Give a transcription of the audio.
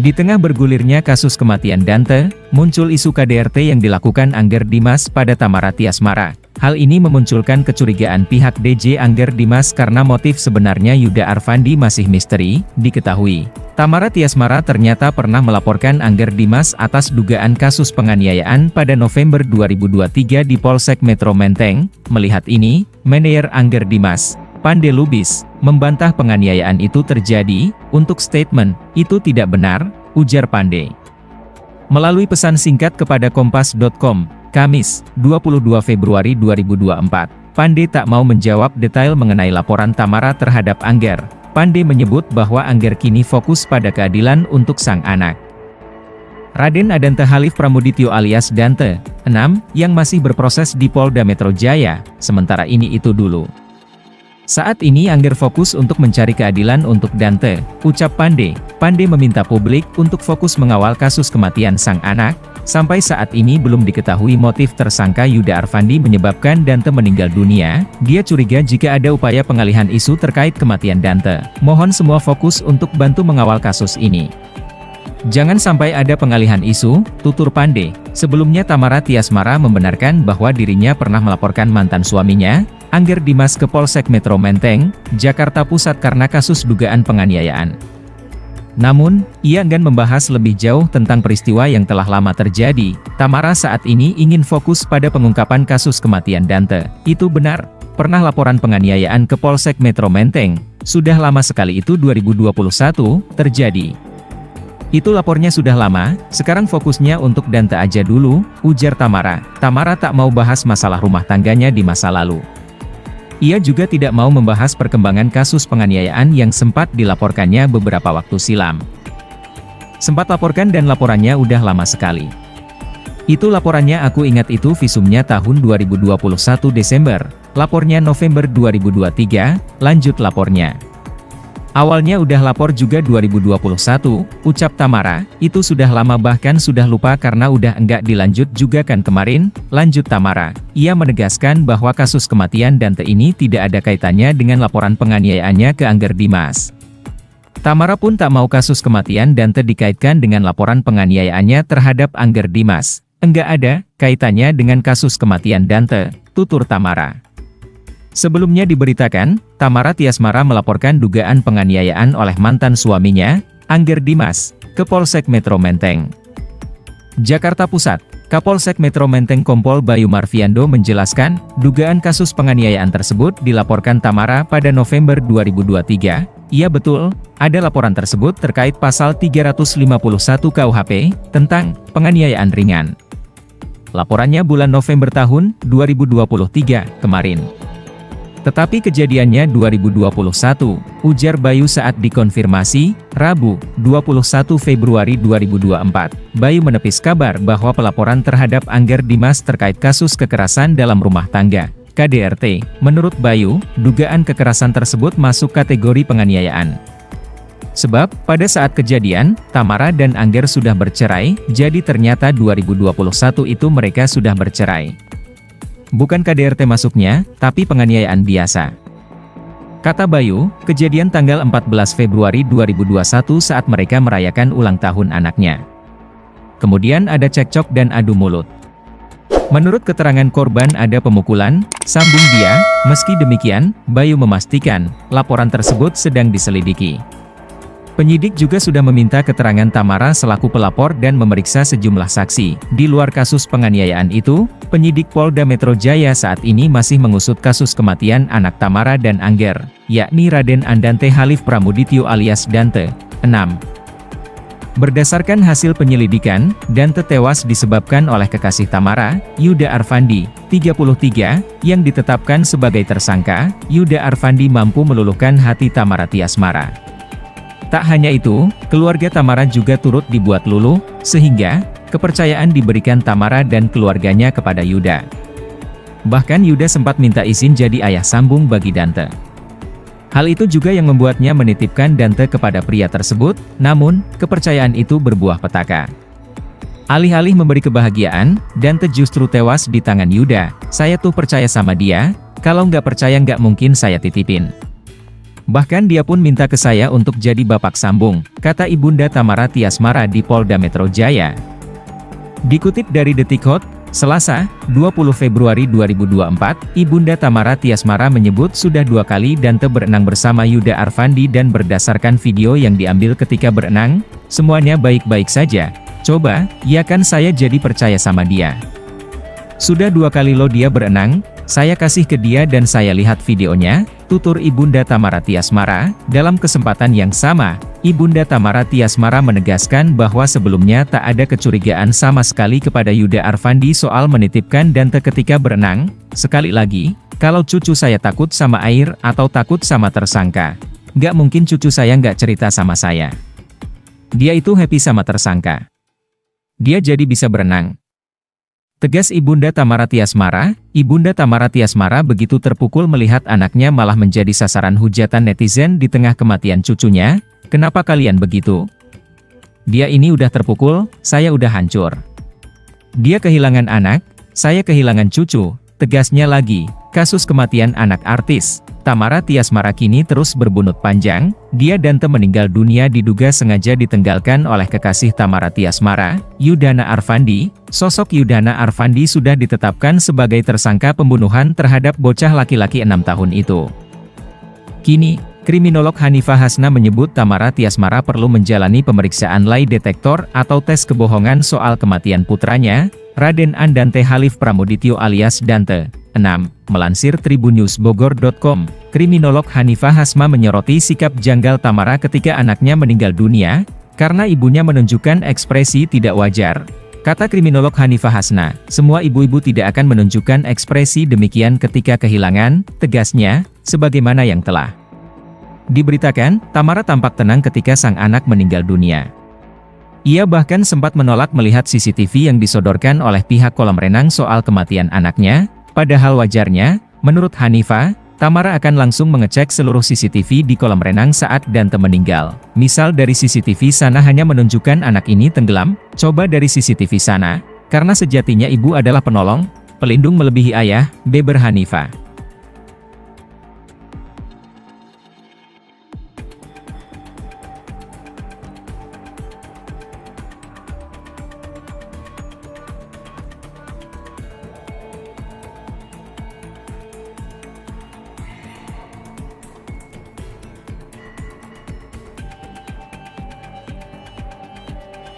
Di tengah bergulirnya kasus kematian Dante, muncul isu KDRT yang dilakukan Angger Dimas pada Tamara Tiasmara. Hal ini memunculkan kecurigaan pihak DJ Angger Dimas karena motif sebenarnya Yuda Arfandi masih misteri. Diketahui, Tamara Tiasmara ternyata pernah melaporkan Angger Dimas atas dugaan kasus penganiayaan pada November 2023 di Polsek Metro Menteng. Melihat ini, manajer Angger Dimas, Pande Lubis, membantah penganiayaan itu terjadi. Untuk statement, itu tidak benar, ujar Pande. Melalui pesan singkat kepada Kompas.com, Kamis, 22 Februari 2024, Pande tak mau menjawab detail mengenai laporan Tamara terhadap Angger. Pande menyebut bahwa Angger kini fokus pada keadilan untuk sang anak. Raden Adante Halif Pramudityo alias Dante, 6, yang masih berproses di Polda Metro Jaya, sementara ini itu dulu. Saat ini Angger fokus untuk mencari keadilan untuk Dante, ucap Pande. Pande meminta publik untuk fokus mengawal kasus kematian sang anak. Sampai saat ini belum diketahui motif tersangka Yuda Arfandi menyebabkan Dante meninggal dunia. Dia curiga jika ada upaya pengalihan isu terkait kematian Dante. Mohon semua fokus untuk bantu mengawal kasus ini. Jangan sampai ada pengalihan isu, tutur Pande. Sebelumnya Tamara Tiasmara membenarkan bahwa dirinya pernah melaporkan mantan suaminya, Angger Dimas ke Polsek Metro Menteng, Jakarta Pusat karena kasus dugaan penganiayaan. Namun, ia enggan membahas lebih jauh tentang peristiwa yang telah lama terjadi. Tamara saat ini ingin fokus pada pengungkapan kasus kematian Dante. Itu benar, pernah laporan penganiayaan ke Polsek Metro Menteng. Sudah lama sekali itu 2021, terjadi. Itu lapornya sudah lama, sekarang fokusnya untuk Dante aja dulu, ujar Tamara. Tamara tak mau bahas masalah rumah tangganya di masa lalu. Ia juga tidak mau membahas perkembangan kasus penganiayaan yang sempat dilaporkannya beberapa waktu silam. Sempat laporkan dan laporannya udah lama sekali. Itu laporannya, aku ingat itu visumnya tahun 2021 Desember, lapornya November 2023, lanjut lapornya. Awalnya udah lapor juga 2021, ucap Tamara, itu sudah lama bahkan sudah lupa karena udah enggak dilanjut juga kan kemarin, lanjut Tamara. Ia menegaskan bahwa kasus kematian Dante ini tidak ada kaitannya dengan laporan penganiayaannya ke Angger Dimas. Tamara pun tak mau kasus kematian Dante dikaitkan dengan laporan penganiayaannya terhadap Angger Dimas. Enggak ada kaitannya dengan kasus kematian Dante, tutur Tamara. Sebelumnya diberitakan, Tamara Tiasmara melaporkan dugaan penganiayaan oleh mantan suaminya, Angger Dimas, ke Polsek Metro Menteng, Jakarta Pusat. Kapolsek Metro Menteng Kompol Bayu Marviando menjelaskan, dugaan kasus penganiayaan tersebut dilaporkan Tamara pada November 2023. Iya betul, ada laporan tersebut terkait pasal 351 KUHP, tentang penganiayaan ringan. Laporannya bulan November tahun 2023, kemarin. Tetapi kejadiannya 2021, ujar Bayu saat dikonfirmasi, Rabu, 21 Februari 2024. Bayu menepis kabar bahwa pelaporan terhadap Angger Dimas terkait kasus kekerasan dalam rumah tangga, KDRT. Menurut Bayu, dugaan kekerasan tersebut masuk kategori penganiayaan. Sebab, pada saat kejadian, Tamara dan Angger sudah bercerai, jadi ternyata 2021 itu mereka sudah bercerai. Bukan KDRT masuknya, tapi penganiayaan biasa. Kata Bayu, kejadian tanggal 14 Februari 2021 saat mereka merayakan ulang tahun anaknya. Kemudian ada cekcok dan adu mulut. Menurut keterangan korban ada pemukulan, sambung dia. Meski demikian, Bayu memastikan, laporan tersebut sedang diselidiki. Penyidik juga sudah meminta keterangan Tamara selaku pelapor dan memeriksa sejumlah saksi. Di luar kasus penganiayaan itu, penyidik Polda Metro Jaya saat ini masih mengusut kasus kematian anak Tamara dan Angger, yakni Raden Adante Halif Pramudityo alias Dante, 6. Berdasarkan hasil penyelidikan, Dante tewas disebabkan oleh kekasih Tamara, Yuda Arfandi, 33, yang ditetapkan sebagai tersangka. Yuda Arfandi mampu meluluhkan hati Tamara Tiasmara. Tak hanya itu, keluarga Tamara juga turut dibuat luluh, sehingga kepercayaan diberikan Tamara dan keluarganya kepada Yuda. Bahkan Yuda sempat minta izin jadi ayah sambung bagi Dante. Hal itu juga yang membuatnya menitipkan Dante kepada pria tersebut, namun, kepercayaan itu berbuah petaka. Alih-alih memberi kebahagiaan, Dante justru tewas di tangan Yuda. Saya tuh percaya sama dia, kalau nggak percaya nggak mungkin saya titipin. Bahkan dia pun minta ke saya untuk jadi bapak sambung, kata Ibunda Tamara Tiasmara di Polda Metro Jaya. Dikutip dari Detik Hot, Selasa, 20 Februari 2024, Ibunda Tamara Tiasmara menyebut sudah 2 kali Dante berenang bersama Yuda Arfandi dan berdasarkan video yang diambil ketika berenang, semuanya baik-baik saja. Coba, ya kan saya jadi percaya sama dia. Sudah 2 kali loh dia berenang, saya kasih ke dia dan saya lihat videonya, tutur Ibunda Tamara Tiasmara. Dalam kesempatan yang sama, Ibunda Tamara Tiasmara menegaskan bahwa sebelumnya tak ada kecurigaan sama sekali kepada Yuda Arfandi soal menitipkan Dante ketika berenang. Sekali lagi, kalau cucu saya takut sama air atau takut sama tersangka, nggak mungkin cucu saya nggak cerita sama saya. Dia itu happy sama tersangka. Dia jadi bisa berenang. Tegas Ibunda Tamara Tiasmara. Ibunda Tamara Tiasmara begitu terpukul melihat anaknya malah menjadi sasaran hujatan netizen di tengah kematian cucunya. Kenapa kalian begitu? Dia ini udah terpukul, saya udah hancur. Dia kehilangan anak, saya kehilangan cucu, tegasnya lagi. Kasus kematian anak artis Tamara Tiasmara kini terus berbunut panjang. Dia Dante meninggal dunia diduga sengaja ditenggalkan oleh kekasih Tamara Tiasmara, Yudana Arfandi. Sosok Yudana Arfandi sudah ditetapkan sebagai tersangka pembunuhan terhadap bocah laki-laki 6 tahun itu. Kini, kriminolog Hanifah Hasna menyebut Tamara Tiasmara perlu menjalani pemeriksaan lie detektor atau tes kebohongan soal kematian putranya, Raden Andante Halif Pramudityo alias Dante. 6. Melansir tribunnewsbogor.com, kriminolog Hanifah Hasna menyoroti sikap janggal Tamara ketika anaknya meninggal dunia, karena ibunya menunjukkan ekspresi tidak wajar. Kata kriminolog Hanifah Hasna, semua ibu-ibu tidak akan menunjukkan ekspresi demikian ketika kehilangan, tegasnya, sebagaimana yang telah diberitakan, Tamara tampak tenang ketika sang anak meninggal dunia. Ia bahkan sempat menolak melihat CCTV yang disodorkan oleh pihak kolam renang soal kematian anaknya. Padahal wajarnya, menurut Hanifah, Tamara akan langsung mengecek seluruh CCTV di kolam renang saat Dante meninggal. Misal dari CCTV sana hanya menunjukkan anak ini tenggelam, coba dari CCTV sana, karena sejatinya ibu adalah penolong, pelindung melebihi ayah, beber Hanifah.